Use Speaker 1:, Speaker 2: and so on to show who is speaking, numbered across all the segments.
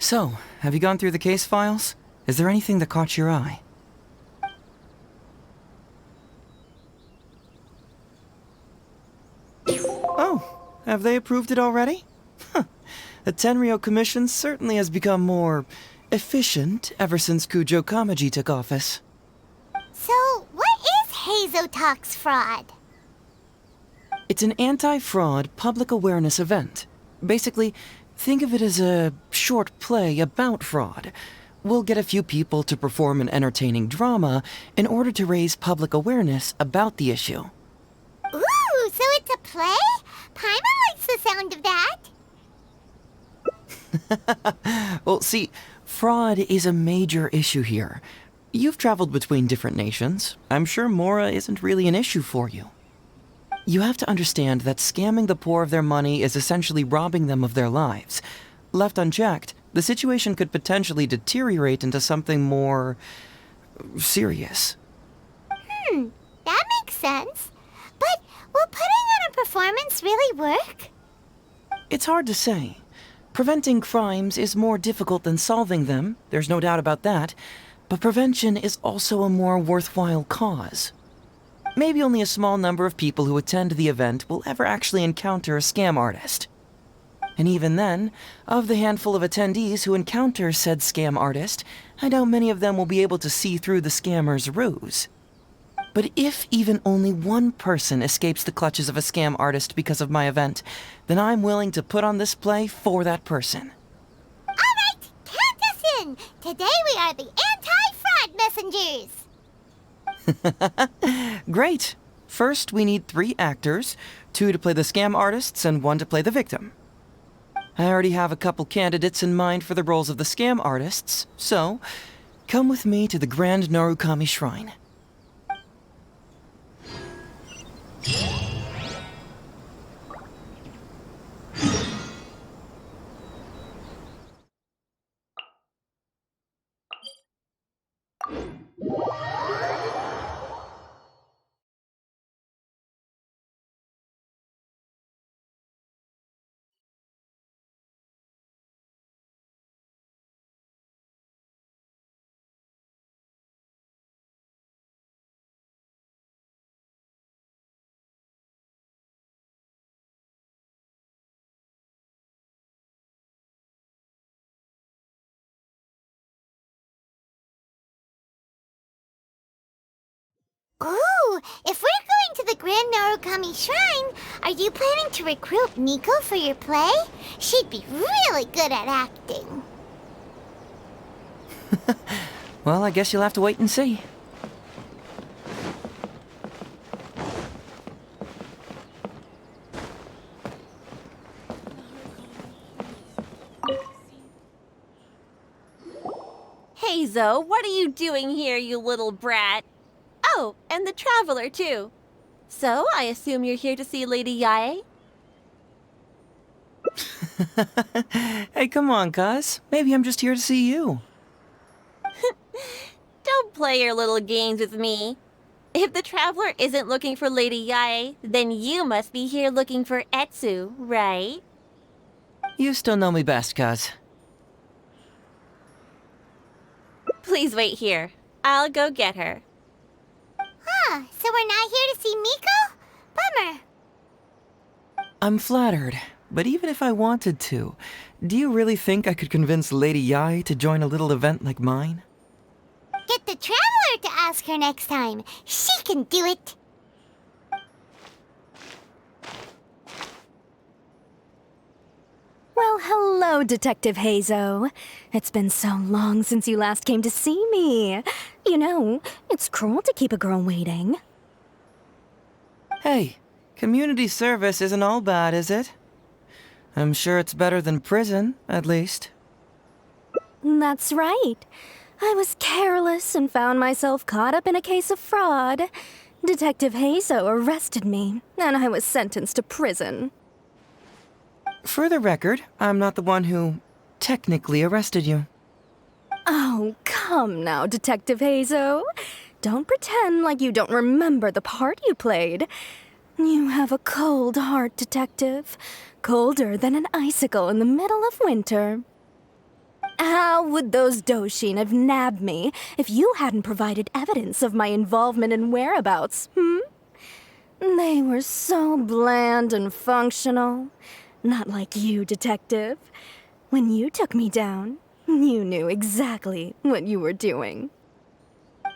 Speaker 1: So, have you gone through the case files? Is there anything that caught your eye? Oh, have they approved it already? Huh. The Tenryo Commission certainly has become more efficient ever since Kujo Kamaji took office.
Speaker 2: So, what is Hazotox fraud?
Speaker 1: It's an anti-fraud public awareness event. Basically, think of it as a short play about fraud. We'll get a few people to perform an entertaining drama in order to raise public awareness about the issue.
Speaker 2: Ooh, so it's a play? Paimon likes the sound of that.
Speaker 1: Well, see, fraud is a major issue here. You've traveled between different nations. I'm sure Mora isn't really an issue for you. You have to understand that scamming the poor of their money is essentially robbing them of their lives. Left unchecked, the situation could potentially deteriorate into something more serious.
Speaker 2: That makes sense. But will putting on a performance really work?
Speaker 1: It's hard to say. Preventing crimes is more difficult than solving them, there's no doubt about that, but prevention is also a more worthwhile cause. Maybe only a small number of people who attend the event will ever actually encounter a scam artist. And even then, of the handful of attendees who encounter said scam artist, I doubt many of them will be able to see through the scammer's ruse. But if even only one person escapes the clutches of a scam artist because of my event, then I'm willing to put on this play for that person.
Speaker 2: Alright, count us in! Today we are the anti-fraud messengers!
Speaker 1: Great! First, we need 3 actors, 2 to play the scam artists and 1 to play the victim. I already have a couple candidates in mind for the roles of the scam artists, so come with me to the Grand Narukami Shrine.
Speaker 2: Ooh, if we're going to the Grand Narukami Shrine, are you planning to recruit Miko for your play? She'd be really good at acting.
Speaker 1: Well, I guess you'll have to wait and see.
Speaker 3: Hey, Zoe, what are you doing here, you little brat? Oh, and the Traveler, too. So, I assume you're here to see Lady Yae?
Speaker 1: Hey, come on, cuz. Maybe I'm just here to see you.
Speaker 3: Don't play your little games with me. If the Traveler isn't looking for Lady Yae, then you must be here looking for Etsu, right?
Speaker 1: You still know me best, cuz.
Speaker 3: Please wait here. I'll go get her.
Speaker 2: Huh, so we're not here to see Miko? Bummer.
Speaker 1: I'm flattered, but even if I wanted to, do you really think I could convince Lady Yae to join a little event like mine?
Speaker 2: Get the Traveler to ask her next time. She can do it.
Speaker 4: Well, hello, Detective Hazo. It's been so long since you last came to see me. You know, it's cruel to keep a girl waiting.
Speaker 1: Hey, community service isn't all bad, is it? I'm sure it's better than prison, at least.
Speaker 4: That's right. I was careless and found myself caught up in a case of fraud. Detective Hazo arrested me, and I was sentenced to prison.
Speaker 1: For the record, I'm not the one who technically arrested you.
Speaker 4: Oh, come now, Detective Hazo. Don't pretend like you don't remember the part you played. You have a cold heart, Detective. Colder than an icicle in the middle of winter. How would those Doshin have nabbed me if you hadn't provided evidence of my involvement and whereabouts, hmm? They were so bland and functional. Not like you, Detective. When you took me down, you knew exactly what you were doing.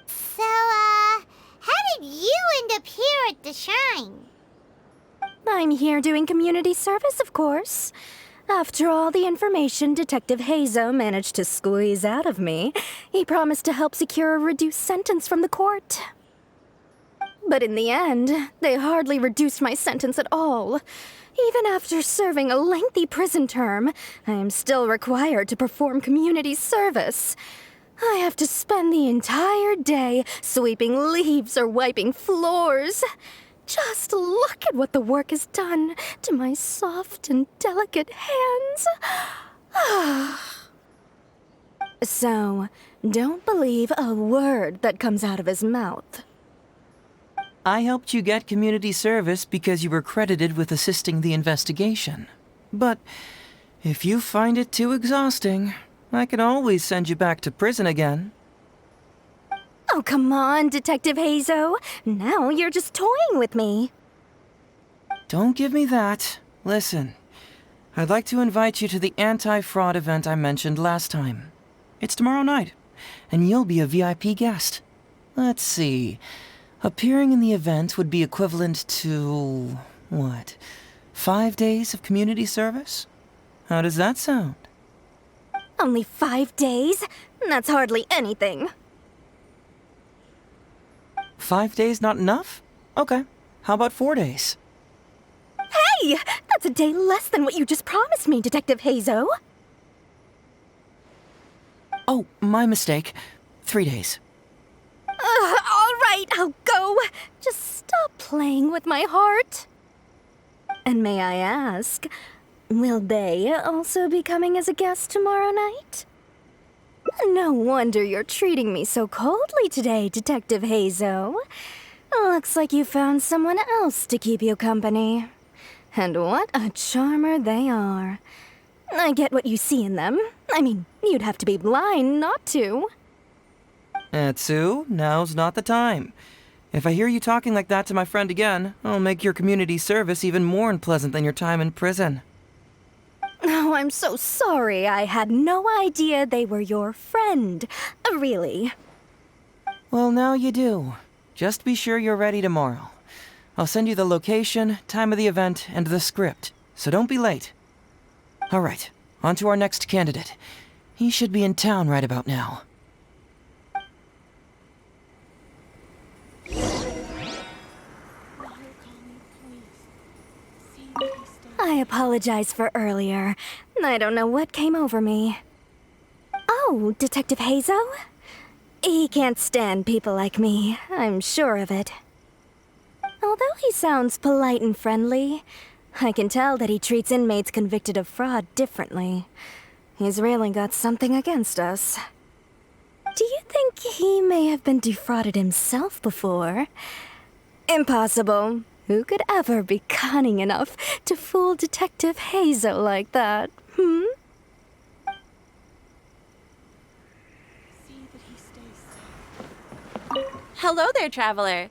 Speaker 2: So, how did you end up here at the shrine?
Speaker 4: I'm here doing community service, of course. After all the information Detective Hazo managed to squeeze out of me, he promised to help secure a reduced sentence from the court. But in the end, they hardly reduced my sentence at all. Even after serving a lengthy prison term, I am still required to perform community service. I have to spend the entire day sweeping leaves or wiping floors. Just look at what the work has done to my soft and delicate hands. So, don't believe a word that comes out of his mouth.
Speaker 1: I helped you get community service because you were credited with assisting the investigation. But if you find it too exhausting, I can always send you back to prison again.
Speaker 4: Oh, come on, Detective Hazo. Now you're just toying with me.
Speaker 1: Don't give me that. Listen, I'd like to invite you to the anti-fraud event I mentioned last time. It's tomorrow night, and you'll be a VIP guest. Let's see. Appearing in the event would be equivalent to, what, 5 days of community service? How does that sound?
Speaker 4: Only 5 days? That's hardly anything.
Speaker 1: 5 days not enough? Okay, how about 4 days?
Speaker 4: Hey! That's a day less than what you just promised me, Detective Hazo.
Speaker 1: Oh, my mistake. 3 days.
Speaker 4: All right, I'll go. Just stop playing with my heart. And may I ask, will they also be coming as a guest tomorrow night? No wonder you're treating me so coldly today, Detective Hazo. Looks like you found someone else to keep you company. And what a charmer they are. I get what you see in them. I mean, you'd have to be blind not to.
Speaker 1: Atsu, now's not the time. If I hear you talking like that to my friend again, I'll make your community service even more unpleasant than your time in prison.
Speaker 4: Oh, I'm so sorry. I had no idea they were your friend. Really.
Speaker 1: Well, now you do. Just be sure you're ready tomorrow. I'll send you the location, time of the event, and the script, so don't be late. All right, on to our next candidate. He should be in town right about now.
Speaker 4: I apologize for earlier. I don't know what came over me. Oh, Detective Hazo? He can't stand people like me, I'm sure of it. Although he sounds polite and friendly, I can tell that he treats inmates convicted of fraud differently. He's really got something against us. Do you think he may have been defrauded himself before? Impossible. Who could ever be cunning enough to fool Detective Hazo like that, hmm?
Speaker 3: Hello there, traveler.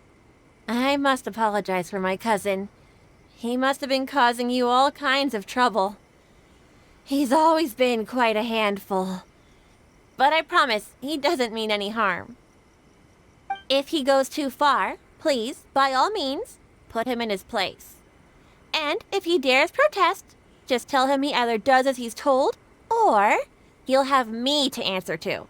Speaker 3: I must apologize for my cousin. He must have been causing you all kinds of trouble. He's always been quite a handful. But I promise, he doesn't mean any harm. If he goes too far, please, by all means, put him in his place. And if he dares protest, just tell him he either does as he's told, or he'll have me to answer to.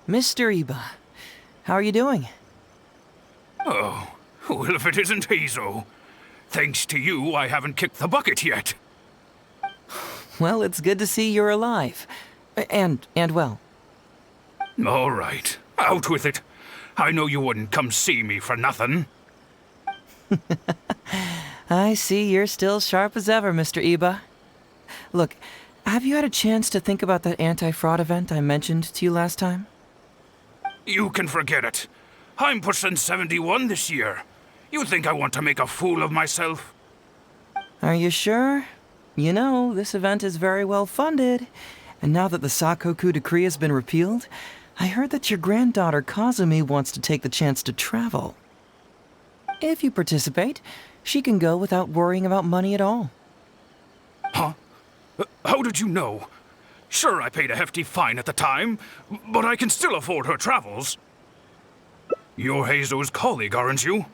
Speaker 1: Mr. Iba, how are you doing?
Speaker 5: Oh, well, if it isn't Hazel. Thanks to you, I haven't kicked the bucket yet.
Speaker 1: Well, it's good to see you're alive. And well.
Speaker 5: All right, out with it. I know you wouldn't come see me for nothing.
Speaker 1: I see you're still sharp as ever, Mr. Iba. Look, have you had a chance to think about that anti-fraud event I mentioned to you last time?
Speaker 5: You can forget it. I'm pushing 71 this year. You think I want to make a fool of myself?
Speaker 1: Are you sure? You know, this event is very well funded. And now that the Sakoku decree has been repealed, I heard that your granddaughter Kazumi wants to take the chance to travel. If you participate, she can go without worrying about money at all.
Speaker 5: Huh? How did you know? Sure, I paid a hefty fine at the time, but I can still afford her travels. You're Heizo's colleague, aren't you?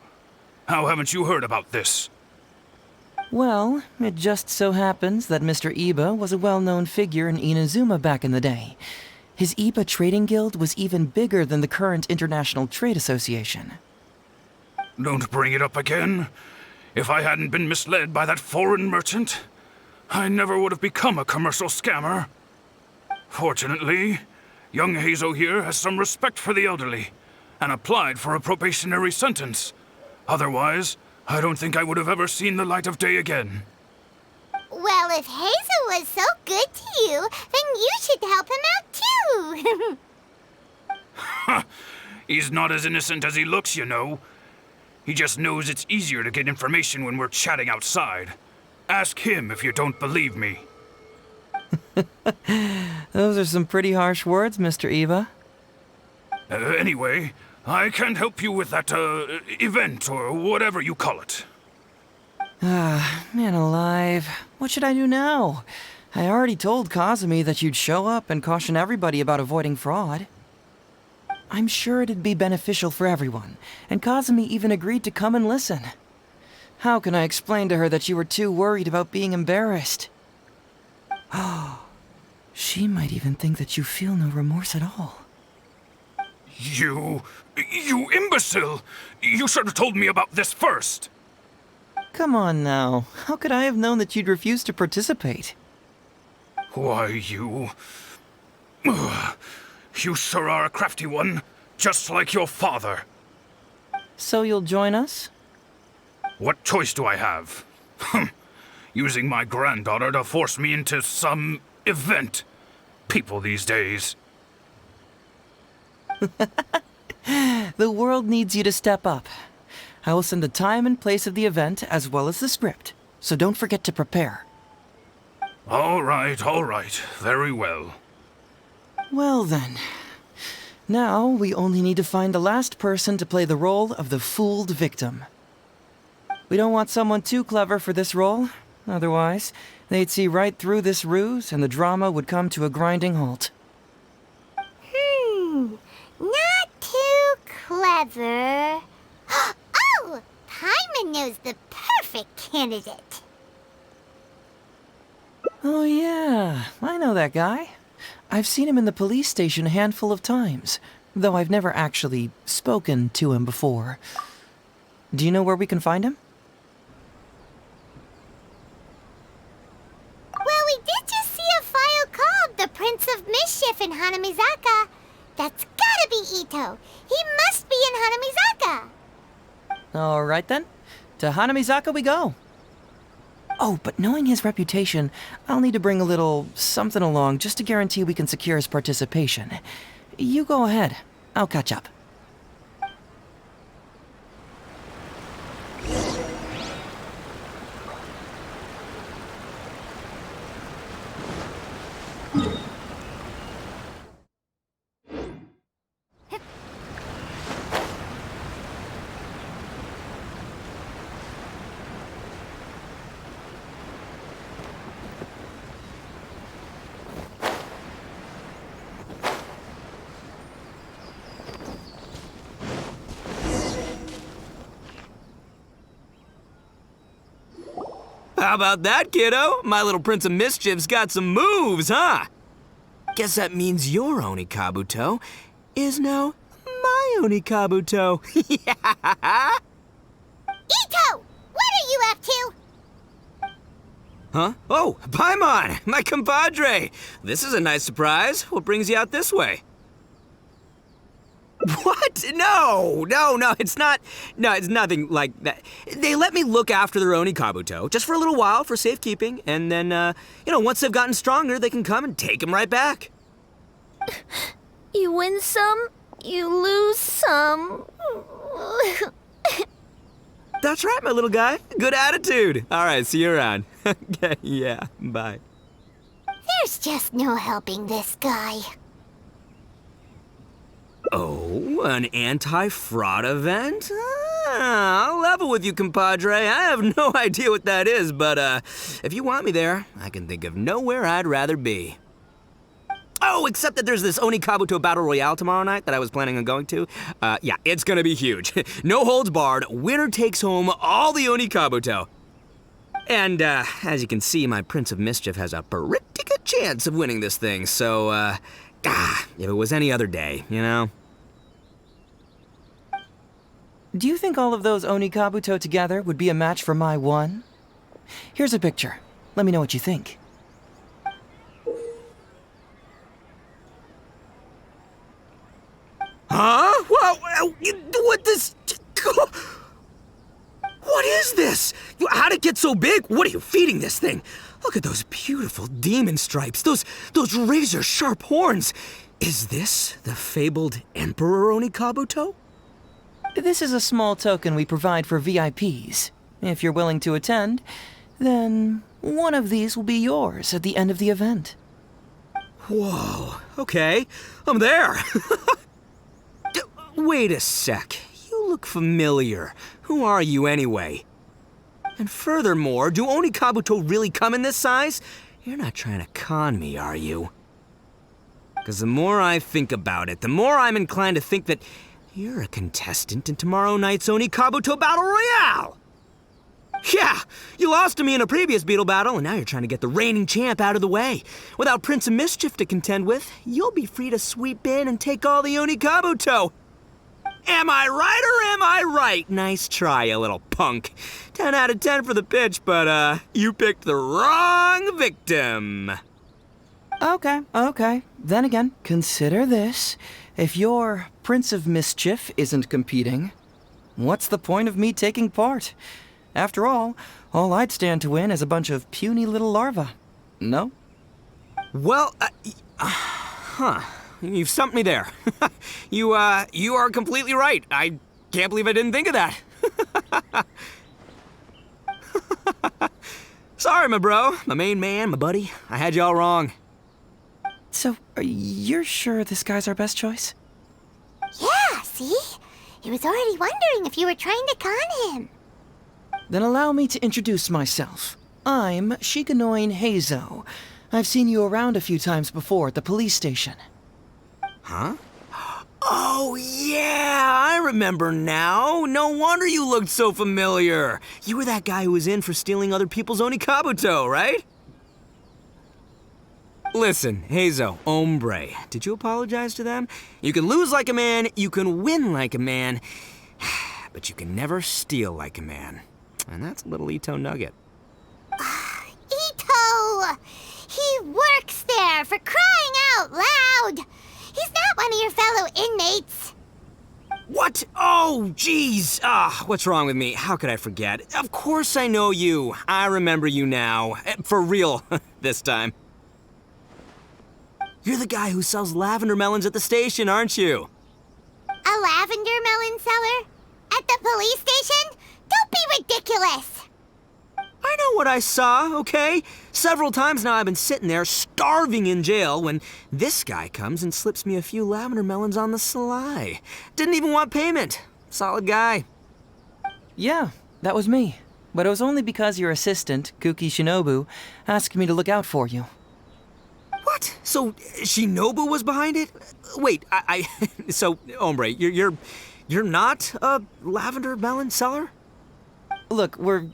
Speaker 5: How haven't you heard about this?
Speaker 1: Well, it just so happens that Mr. Iba was a well-known figure in Inazuma back in the day. His Iba Trading Guild was even bigger than the current International Trade Association.
Speaker 5: Don't bring it up again. If I hadn't been misled by that foreign merchant, I never would have become a commercial scammer. Fortunately, young Heizo here has some respect for the elderly and applied for a probationary sentence. Otherwise, I don't think I would have ever seen the light of day again.
Speaker 2: Well, if Hazel was so good to you, then you should help him out too.
Speaker 5: He's not as innocent as he looks, you know. He just knows it's easier to get information when we're chatting outside. Ask him if you don't believe me.
Speaker 1: Those are some pretty harsh words, Mr. Iba.
Speaker 5: Anyway, I can't help you with that, event or whatever you call it.
Speaker 1: Man alive. What should I do now? I already told Kazumi that you'd show up and caution everybody about avoiding fraud. I'm sure it'd be beneficial for everyone, and Kazumi even agreed to come and listen. How can I explain to her that you were too worried about being embarrassed? Oh, she might even think that you feel no remorse at all.
Speaker 5: You imbecile! You should have told me about this first!
Speaker 1: Come on now. How could I have known that you'd refuse to participate?
Speaker 5: Why, you... Ugh. You sure are a crafty one, just like your father.
Speaker 1: So you'll join us?
Speaker 5: What choice do I have? Using my granddaughter to force me into some event. People these days.
Speaker 1: The world needs you to step up. I will send the time and place of the event as well as the script, so don't forget to prepare.
Speaker 5: All right, very well.
Speaker 1: Well then. Now we only need to find the last person to play the role of the fooled victim. We don't want someone too clever for this role. Otherwise, they'd see right through this ruse and the drama would come to a grinding halt.
Speaker 2: Not too clever. Oh, Paimon knows the perfect candidate.
Speaker 1: Oh yeah, I know that guy. I've seen him in the police station a handful of times, though I've never actually spoken to him before. Do you know where we can find him?
Speaker 2: Well, we did just see a file called The Prince of Mischief in Hanamizaka. That's gotta be Ito. He must be in Hanamizaka.
Speaker 1: All right then. To Hanamizaka we go. Oh, but knowing his reputation, I'll need to bring a little something along just to guarantee we can secure his participation. You go ahead. I'll catch up.
Speaker 6: How about that, kiddo? My little Prince of Mischief's got some moves, huh? Guess that means you're Onikabuto. is now my Onikabuto. Yeah.
Speaker 2: Ito! What are you up to?
Speaker 6: Huh? Oh, Paimon, my compadre. This is a nice surprise. What brings you out this way? What? No, it's not. No, it's nothing like that. They let me look after their Onikabuto just for a little while for safekeeping, and then, once they've gotten stronger, they can come and take them right back.
Speaker 4: You win some, you lose some.
Speaker 6: That's right, my little guy. Good attitude. All right, see you around. Okay, yeah, bye.
Speaker 2: There's just no helping this guy.
Speaker 6: Oh, an anti-fraud event? I'll level with you, compadre. I have no idea what that is, but if you want me there, I can think of nowhere I'd rather be. Oh, except that there's this Onikabuto Battle Royale tomorrow night that I was planning on going to. Yeah, it's gonna be huge. No holds barred, winner takes home all the Onikabuto. And, as you can see, my Prince of Mischief has a pretty good chance of winning this thing, so, if it was any other day, you know?
Speaker 1: Do you think all of those Onikabuto together would be a match for my one? Here's a picture. Let me know what you think.
Speaker 6: Huh? What this? What is this? How'd it get so big? What are you feeding this thing? Look at those beautiful demon stripes, those razor-sharp horns. Is this the fabled Emperor Onikabuto?
Speaker 1: This is a small token we provide for VIPs. If you're willing to attend, then one of these will be yours at the end of the event.
Speaker 6: Whoa, okay, I'm there. Wait a sec, you look familiar. Who are you anyway? And furthermore, do Onikabuto really come in this size? You're not trying to con me, are you? Because the more I think about it, the more I'm inclined to think that you're a contestant in tomorrow night's Onikabuto Battle Royale! Yeah, you lost to me in a previous Beetle battle, and now you're trying to get the reigning champ out of the way. Without Prince of Mischief to contend with, you'll be free to sweep in and take all the Onikabuto. Am I right or am I right? Nice try, you little punk. 10 out of 10 for the pitch, but, you picked the wrong victim.
Speaker 1: Okay. Then again, consider this. If your Prince of Mischief isn't competing, what's the point of me taking part? After all I'd stand to win is a bunch of puny little larvae. No?
Speaker 6: Well, you've stumped me there. You are completely right. I can't believe I didn't think of that. Sorry, my bro, my main man, my buddy. I had you all wrong.
Speaker 1: So, you're sure this guy's our best choice?
Speaker 2: Yeah, see? He was already wondering if you were trying to con him.
Speaker 1: Then allow me to introduce myself. I'm Shiganoin Heizo. I've seen you around a few times before at the police station.
Speaker 6: Huh? Oh, yeah, I remember now. No wonder you looked so familiar. You were that guy who was in for stealing other people's Onikabuto, right? Listen, Heizo, hombre, did you apologize to them? You can lose like a man, you can win like a man, but you can never steal like a man. And that's a little Ito nugget.
Speaker 2: Ito! He works there, for crying out loud! He's not one of your fellow inmates.
Speaker 6: What? Oh, jeez. What's wrong with me? How could I forget? Of course I know you. I remember you now. For real, this time. You're the guy who sells lavender melons at the station, aren't you?
Speaker 2: A lavender melon seller? At the police station? Don't be ridiculous!
Speaker 6: I know what I saw, okay? Several times now I've been sitting there starving in jail when this guy comes and slips me a few lavender melons on the sly. Didn't even want payment. Solid guy.
Speaker 1: Yeah, that was me. But it was only because your assistant, Kuki Shinobu, asked me to look out for you.
Speaker 6: What? So Shinobu was behind it? Wait, so hombre, you're not a lavender melon seller?
Speaker 1: Look, we're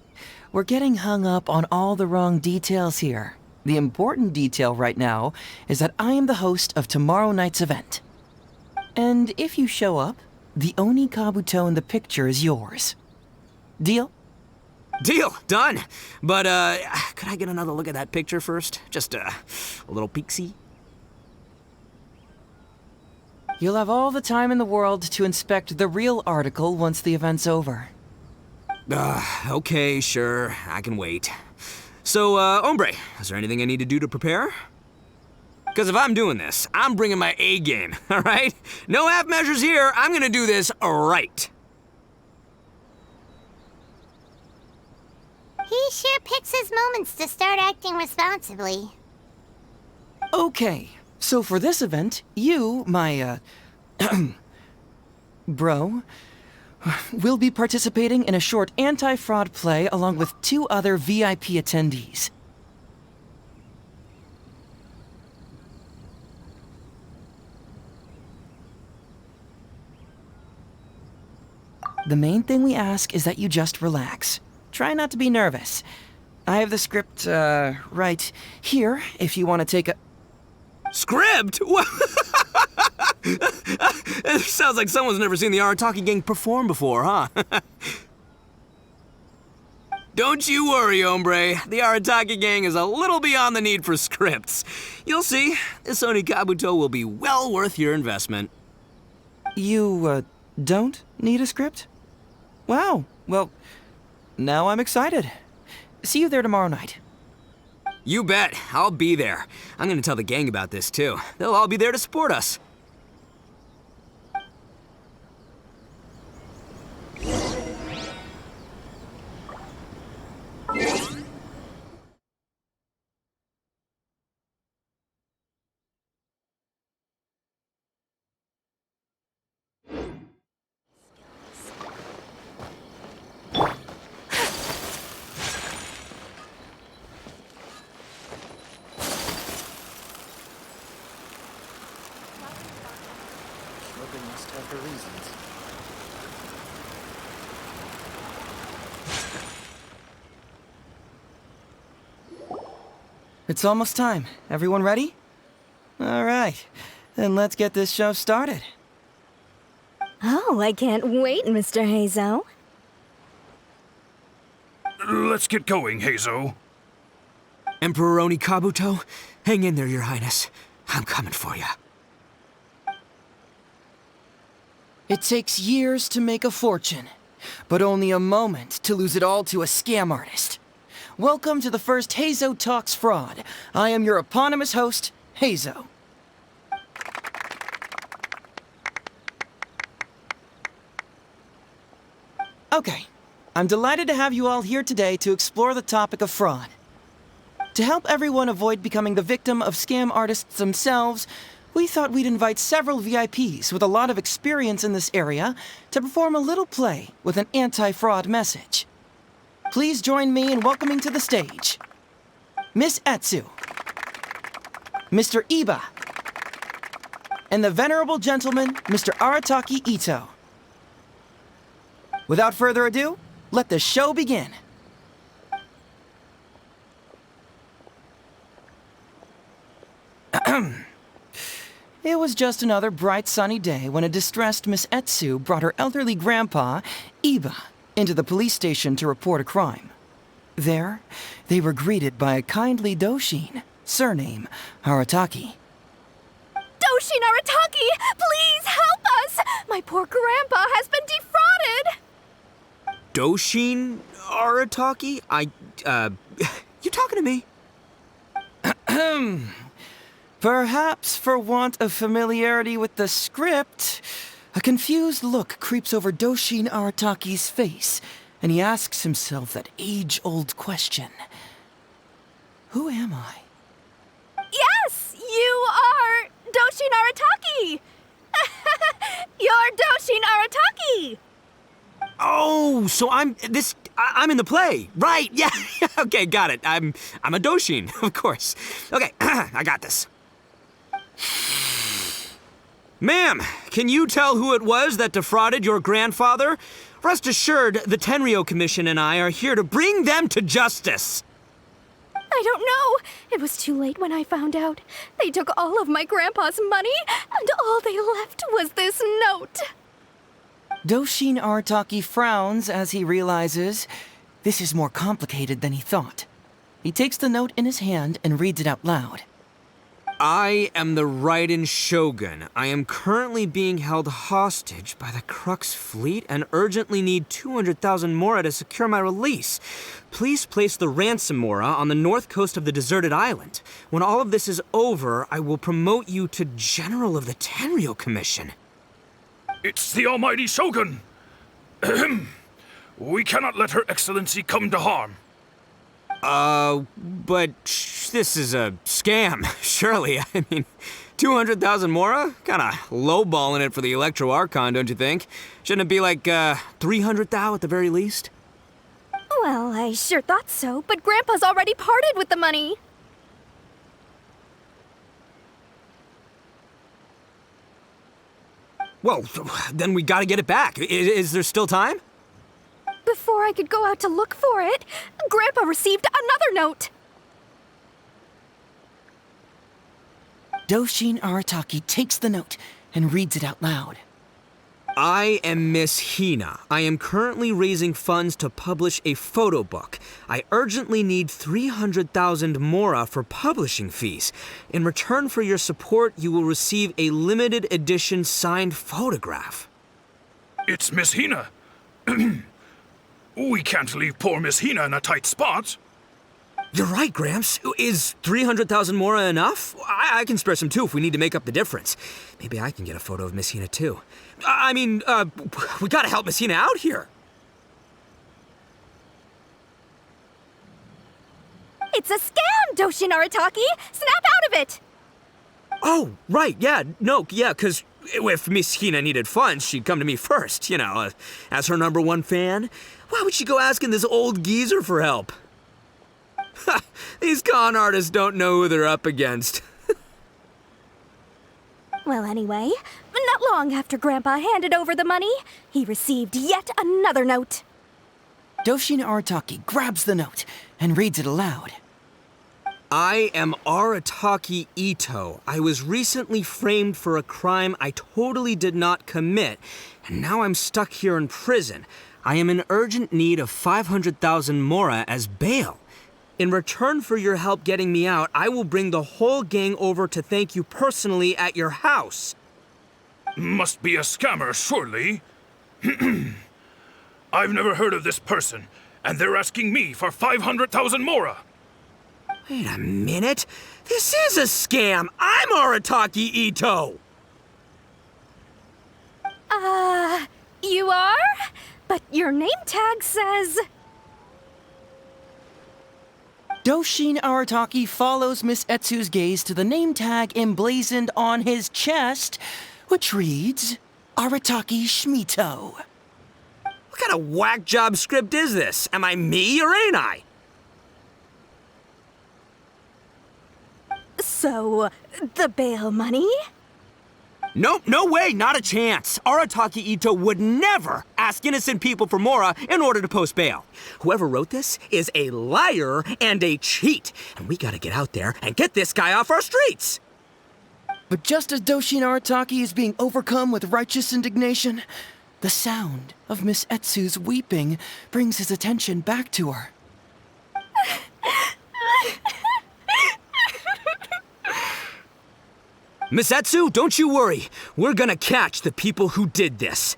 Speaker 1: getting hung up on all the wrong details here. The important detail right now is that I am the host of tomorrow night's event. And if you show up, the Onikabuto in the picture is yours. Deal?
Speaker 6: Deal, done. But, could I get another look at that picture first? Just, a little peek-see?
Speaker 1: You'll have all the time in the world to inspect the real article once the event's over.
Speaker 6: Okay, sure. I can wait. So, Hombre, is there anything I need to do to prepare? Because if I'm doing this, I'm bringing my A game, all right? No half measures here. I'm gonna do this right.
Speaker 2: He sure picks his moments to start acting responsibly.
Speaker 1: Okay, so for this event, you, my, bro, will be participating in a short anti-fraud play along with 2 other VIP attendees. The main thing we ask is that you just relax. Try not to be nervous. I have the script, right here, if you want to take a...
Speaker 6: Script? It sounds like someone's never seen the Arataki gang perform before, huh? Don't you worry, hombre. The Arataki gang is a little beyond the need for scripts. You'll see, this Onikabuto will be well worth your investment.
Speaker 1: You, don't need a script? Wow, well, now I'm excited. See you there tomorrow night.
Speaker 6: You bet. I'll be there. I'm gonna tell the gang about this, too. They'll all be there to support us.
Speaker 1: It's almost time. Everyone ready? All right, then let's get this show started.
Speaker 4: Oh, I can't wait, Mr. Hazo.
Speaker 5: Let's get going, Hazo.
Speaker 6: Emperor Onikabuto, hang in there, Your Highness. I'm coming for you.
Speaker 1: It takes years to make a fortune, but only a moment to lose it all to a scam artist. Welcome to the first Hazo Talks Fraud. I am your eponymous host, Hazo. Okay, I'm delighted to have you all here today to explore the topic of fraud. To help everyone avoid becoming the victim of scam artists themselves, we thought we'd invite several VIPs with a lot of experience in this area to perform a little play with an anti-fraud message. Please join me in welcoming to the stage Miss Etsu, Mr. Iba, and the venerable gentleman, Mr. Arataki Ito. Without further ado, let the show begin. It was just another bright sunny day when a distressed Miss Etsu brought her elderly grandpa, Iba, into the police station to report a crime. There, they were greeted by a kindly Doshin, surname Arataki.
Speaker 4: Doshin Arataki, please help us! My poor grandpa has been defrauded!
Speaker 6: Doshin Arataki? You talking to me?
Speaker 1: Perhaps for want of familiarity with the script, a confused look creeps over Doshin Arataki's face, and he asks himself that age-old question. Who am I?
Speaker 4: Yes, you are Doshin Arataki! You're Doshin Arataki!
Speaker 6: Oh, so I'm in the play. Right, yeah. Okay, got it. I'm a Doshin, of course. Okay, I got this. Ma'am, can you tell who it was that defrauded your grandfather? Rest assured, the Tenryo Commission and I are here to bring them to justice.
Speaker 4: I don't know. It was too late when I found out. They took all of my grandpa's money, and all they left was this note.
Speaker 1: Doshin Arataki frowns as he realizes this is more complicated than he thought. He takes the note in his hand and reads it out loud.
Speaker 6: I am the Raiden Shogun. I am currently being held hostage by the Crux fleet and urgently need 200,000 mora to secure my release. Please place the ransom mora on the north coast of the deserted island. When all of this is over, I will promote you to General of the Tenryo Commission.
Speaker 5: It's the almighty Shogun! Ahem. We cannot let Her Excellency come to harm.
Speaker 6: But this is a scam, surely. I mean, 200,000 mora? Kinda lowballing it for the Electro Archon, don't you think? Shouldn't it be like, 300,000 at the very least?
Speaker 4: Well, I sure thought so, but Grandpa's already parted with the money.
Speaker 6: Well, then we gotta get it back. Is there still time?
Speaker 4: Before I could go out to look for it, Grandpa received another note.
Speaker 1: Doshin Arataki takes the note and reads it out loud.
Speaker 6: I am Miss Hina. I am currently raising funds to publish a photo book. I urgently need 300,000 mora for publishing fees. In return for your support, you will receive a limited edition signed photograph.
Speaker 5: It's Miss Hina. We can't leave poor Miss Hina in a tight spot.
Speaker 6: You're right, Gramps. Is 300,000 mora enough? I can spare some too if we need to make up the difference. Maybe I can get a photo of Miss Hina too. I mean, we gotta help Miss Hina out here.
Speaker 4: It's a scam, Doshin Arataki! Snap out of it!
Speaker 6: Oh, right, yeah, no, yeah, because if Miss Hina needed funds, she'd come to me first, as her #1 fan. Why would she go asking this old geezer for help? These con artists don't know who they're up against.
Speaker 4: Well, anyway, not long after Grandpa handed over the money, he received yet another note.
Speaker 1: Doshin Arataki grabs the note and reads it aloud.
Speaker 6: I am Arataki Ito. I was recently framed for a crime I totally did not commit, and now I'm stuck here in prison. I am in urgent need of 500,000 mora as bail. In return for your help getting me out, I will bring the whole gang over to thank you personally at your house.
Speaker 5: Must be a scammer, surely. I've never heard of this person, and they're asking me for 500,000 mora.
Speaker 6: Wait a minute. This is a scam. I'm Arataki Ito.
Speaker 4: You are? But your name tag says...
Speaker 1: Doshin Arataki follows Miss Etsu's gaze to the name tag emblazoned on his chest, which reads, Arataki Shmito.
Speaker 6: What kind of whack job script is this? Am I me or ain't I?
Speaker 4: So, the bail money?
Speaker 6: Nope, no way, not a chance. Arataki Ito would never ask innocent people for mora in order to post bail. Whoever wrote this is a liar and a cheat, and we gotta get out there and get this guy off our streets.
Speaker 1: But just as Doshin Arataki is being overcome with righteous indignation, the sound of Miss Etsu's weeping brings his attention back to her.
Speaker 6: Miss Etsu, don't you worry. We're gonna catch the people who did this.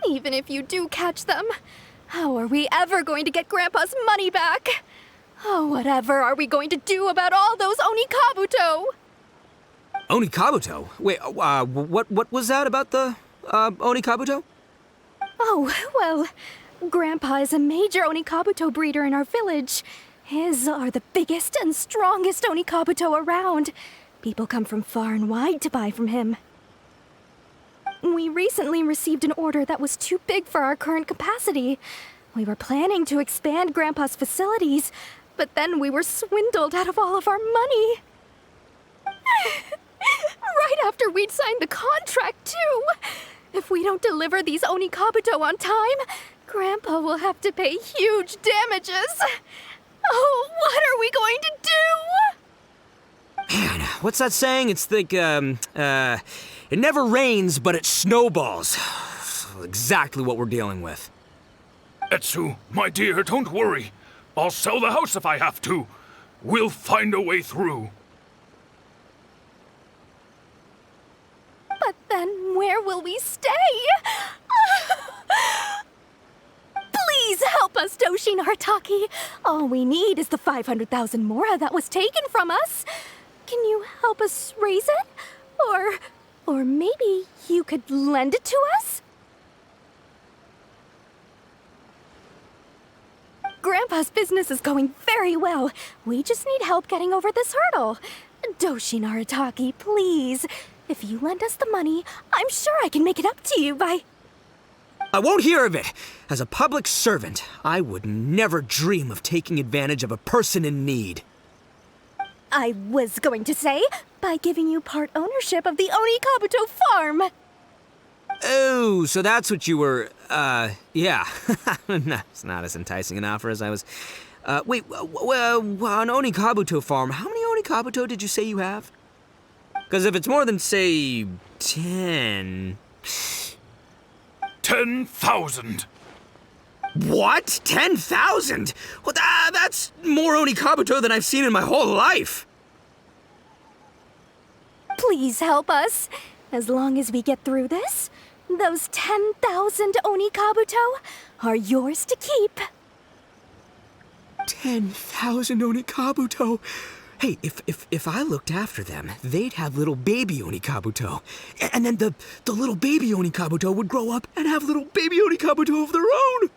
Speaker 4: Even if you do catch them, how are we ever going to get Grandpa's money back? Oh, whatever are we going to do about all those Onikabuto?
Speaker 6: Onikabuto? Wait, what was that about the, Onikabuto?
Speaker 4: Oh, well, Grandpa is a major Onikabuto breeder in our village. His are the biggest and strongest Onikabuto around. People come from far and wide to buy from him. We recently received an order that was too big for our current capacity. We were planning to expand Grandpa's facilities, but then we were swindled out of all of our money. Right after we'd signed the contract, too. If we don't deliver these Onikabuto on time, Grandpa will have to pay huge damages. Oh, what are we going to do?
Speaker 6: Man, what's that saying? It's like, it never rains, but it snowballs. Exactly what we're dealing with.
Speaker 5: Etsu, my dear, don't worry. I'll sell the house if I have to. We'll find a way through.
Speaker 4: But then where will we stay? Please help us, Doshi Narataki. All we need is the 500,000 mora that was taken from us. Can you help us raise it? Or maybe you could lend it to us? Grandpa's business is going very well. We just need help getting over this hurdle. Doshi Narataki, please. If you lend us the money, I'm sure I can make it up to you by...
Speaker 6: I won't hear of it. As a public servant, I would never dream of taking advantage of a person in need.
Speaker 4: I was going to say, by giving you part ownership of the Onikabuto farm.
Speaker 6: Oh, so that's what you were, yeah. It's not as enticing an offer as I was... wait, an Onikabuto farm, how many Onikabuto did you say you have? Because if it's more than, say, 10...
Speaker 5: 10,000.
Speaker 6: What? 10,000? Well, that's more Onikabuto than I've seen in my whole life.
Speaker 4: Please help us. As long as we get through this, those 10,000 Onikabuto are yours to keep.
Speaker 6: 10,000 Onikabuto? Hey, if I looked after them, they'd have little baby Onikabuto. And then the little baby Onikabuto would grow up and have little baby Onikabuto of their own.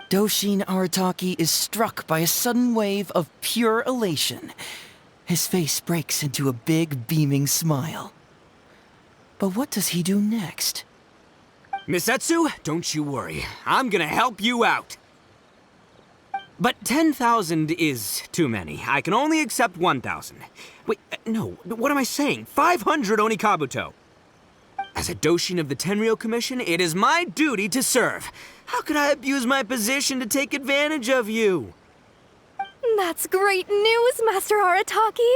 Speaker 1: Doshin Arataki is struck by a sudden wave of pure elation. His face breaks into a big, beaming smile. But what does he do next?
Speaker 6: Miss Etsu, don't you worry. I'm gonna help you out. But 10,000 is too many. I can only accept 1,000. Wait, no, what am I saying? 500 Onikabuto. As a Doshin of the Tenryou Commission, it is my duty to serve. How could I abuse my position to take advantage of you?
Speaker 4: That's great news, Master Arataki.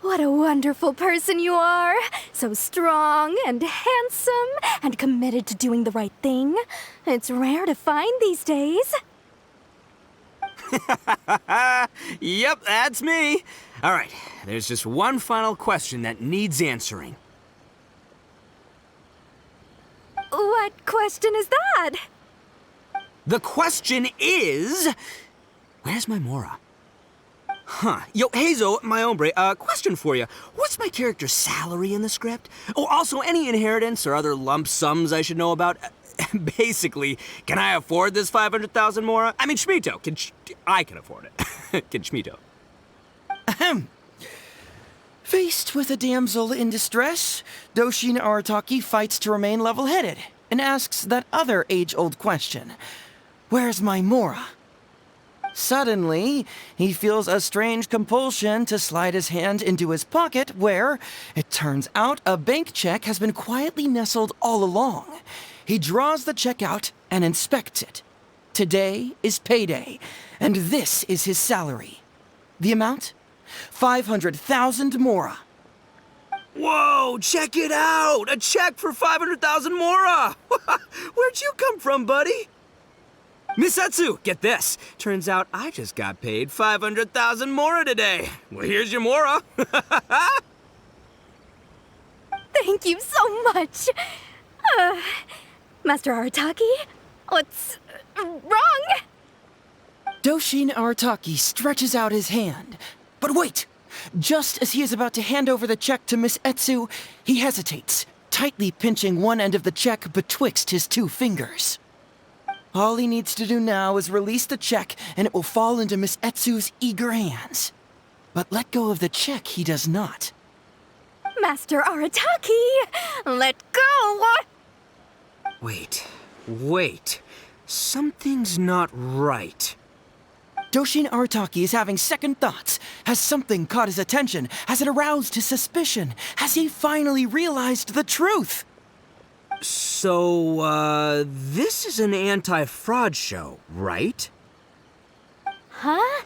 Speaker 4: What a wonderful person you are. So strong and handsome and committed to doing the right thing. It's rare to find these days.
Speaker 6: Yep, that's me. All right, there's just one final question that needs answering.
Speaker 4: What question is that?
Speaker 6: The question is... Where's my Mora? Huh. Yo, Hazel, my hombre, question for you. What's my character's salary in the script? Oh, also, any inheritance or other lump sums I should know about? Basically, can I afford this 500,000 Mora? I mean, Shmito, I can afford it. Can Shmito?
Speaker 1: Ahem. Faced with a damsel in distress, Doshin Arataki fights to remain level-headed and asks that other age-old question. Where's my Mora? Suddenly, he feels a strange compulsion to slide his hand into his pocket where, it turns out, a bank check has been quietly nestled all along. He draws the check out and inspects it. Today is payday, and this is his salary. The amount? 500,000 Mora.
Speaker 6: Whoa, check it out! A check for 500,000 Mora! Where'd you come from, buddy? Miss Etsu, get this. Turns out I just got paid 500,000 Mora today. Well, here's your Mora.
Speaker 4: Thank you so much. Master Arataki, what's wrong?
Speaker 1: Doshin Arataki stretches out his hand. But wait! Just as he is about to hand over the check to Miss Etsu, he hesitates, tightly pinching one end of the check betwixt his two fingers. All he needs to do now is release the check, and it will fall into Miss Etsu's eager hands. But let go of the check he does not.
Speaker 4: Master Arataki, let go!
Speaker 6: Wait. Something's not right.
Speaker 1: Doshin Arataki is having second thoughts. Has something caught his attention? Has it aroused his suspicion? Has he finally realized the truth?
Speaker 6: So, this is an anti-fraud show, right?
Speaker 4: Huh?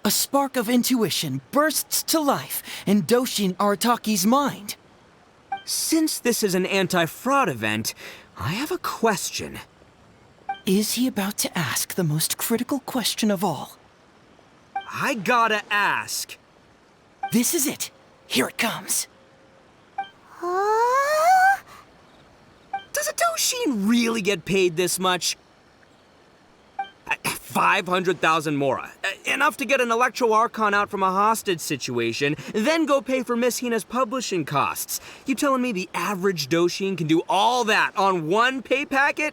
Speaker 1: A spark of intuition bursts to life in Doshin Arataki's mind.
Speaker 6: Since this is an anti-fraud event, I have a question.
Speaker 1: Is he about to ask the most critical question of all?
Speaker 6: I gotta ask.
Speaker 1: This is it. Here it comes.
Speaker 2: Oh?
Speaker 6: Does a Doshin really get paid this much? 500,000 mora. Enough to get an Electro Archon out from a hostage situation, then go pay for Miss Hina's publishing costs. You telling me the average Doshin can do all that on one pay packet?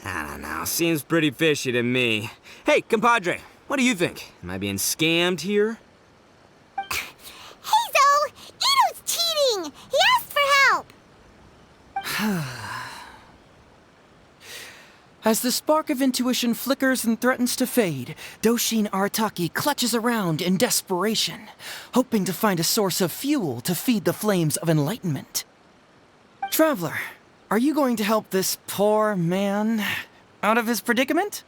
Speaker 6: I don't know, seems pretty fishy to me. Hey, compadre, what do you think? Am I being scammed here?
Speaker 2: Heizo! Ito's cheating! He asked for help!
Speaker 1: As the spark of intuition flickers and threatens to fade, Doshin Arataki clutches around in desperation, hoping to find a source of fuel to feed the flames of enlightenment. Traveler, are you going to help this poor man out of his predicament?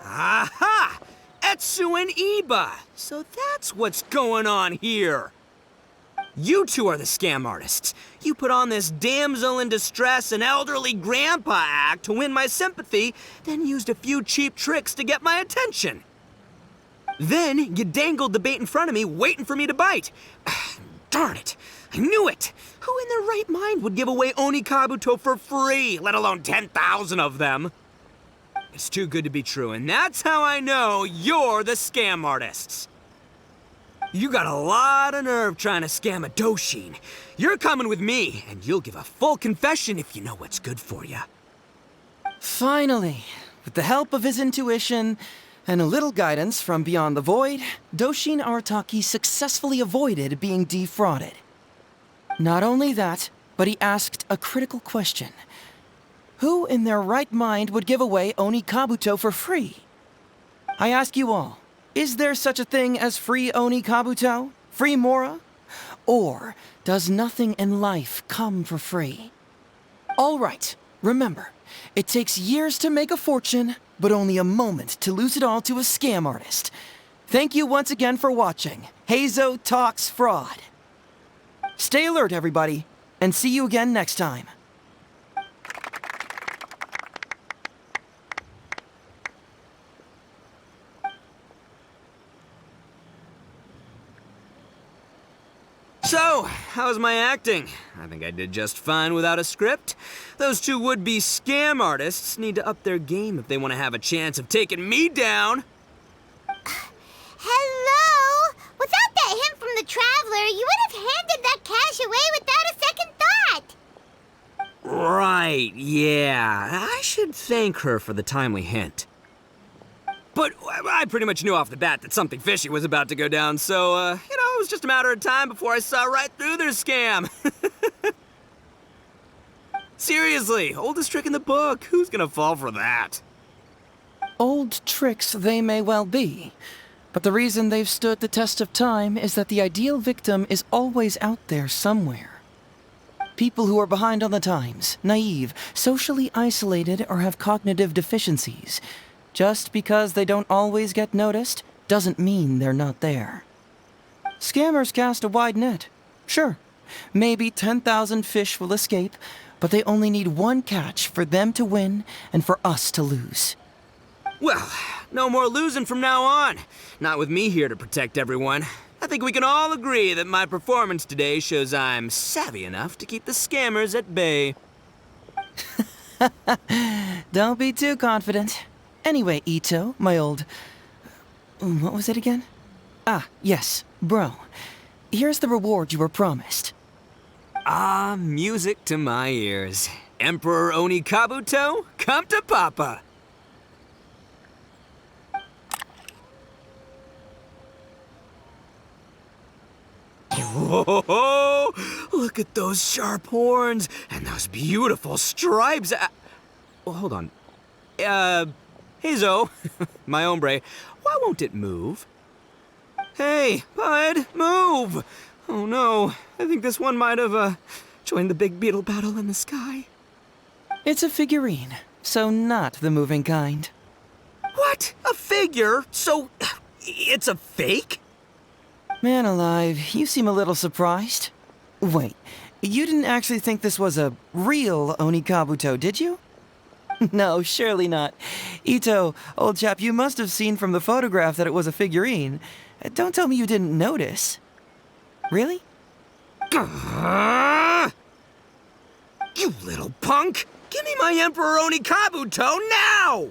Speaker 6: Aha! Etsu and Iba! So that's what's going on here! You two are the scam artists. You put on this damsel in distress and elderly grandpa act to win my sympathy, then used a few cheap tricks to get my attention. Then you dangled the bait in front of me, waiting for me to bite. Darn it! I knew it! Who in their right mind would give away Onikabuto for free, let alone 10,000 of them? It's too good to be true, and that's how I know you're the scam artists. You got a lot of nerve trying to scam a Doshin. You're coming with me, and you'll give a full confession if you know what's good for you.
Speaker 1: Finally, with the help of his intuition and a little guidance from beyond the void, Doshin Arataki successfully avoided being defrauded. Not only that, but he asked a critical question. Who in their right mind would give away Onikabuto for free? I ask you all, is there such a thing as free Onikabuto? Free Mora? Or does nothing in life come for free? All right, remember, it takes years to make a fortune, but only a moment to lose it all to a scam artist. Thank you once again for watching Heizo Talks Fraud. Stay alert, everybody, and see you again next time.
Speaker 6: So, how's my acting? I think I did just fine without a script. Those two would-be scam artists need to up their game if they want to have a chance of taking me down.
Speaker 2: Hello? Without that hint from the Traveler, you would have handed that cash away without a second thought!
Speaker 6: Right, yeah. I should thank her for the timely hint. But I pretty much knew off the bat that something fishy was about to go down, so, it was just a matter of time before I saw right through their scam. Seriously, oldest trick in the book. Who's gonna fall for that?
Speaker 1: Old tricks they may well be, but the reason they've stood the test of time is that the ideal victim is always out there somewhere. People who are behind on the times, naive, socially isolated, or have cognitive deficiencies. Just because they don't always get noticed doesn't mean they're not there. Scammers cast a wide net. Sure, maybe 10,000 fish will escape, but they only need one catch for them to win and for us to lose.
Speaker 6: Well, no more losing from now on. Not with me here to protect everyone. I think we can all agree that my performance today shows I'm savvy enough to keep the scammers at bay.
Speaker 1: Don't be too confident. Anyway, Ito, my old... What was it again? Ah, yes, bro. Here's the reward you were promised.
Speaker 6: Ah, music to my ears. Emperor Onikabuto, come to Papa. Whoa! Look at those sharp horns and those beautiful stripes. Well, hold on. Heizo, my hombre, why won't it move? Hey, bud, move! Oh no, I think this one might have, joined the big beetle battle in the sky.
Speaker 1: It's a figurine, so not the moving kind.
Speaker 6: What? A figure? So, it's a fake?
Speaker 1: Man alive, you seem a little surprised. Wait, you didn't actually think this was a real Onikabuto, did you? No, surely not. Ito, old chap, you must have seen from the photograph that it was a figurine. Don't tell me you didn't notice. Really?
Speaker 6: You little punk! Give me my Emperor Onikabuto now!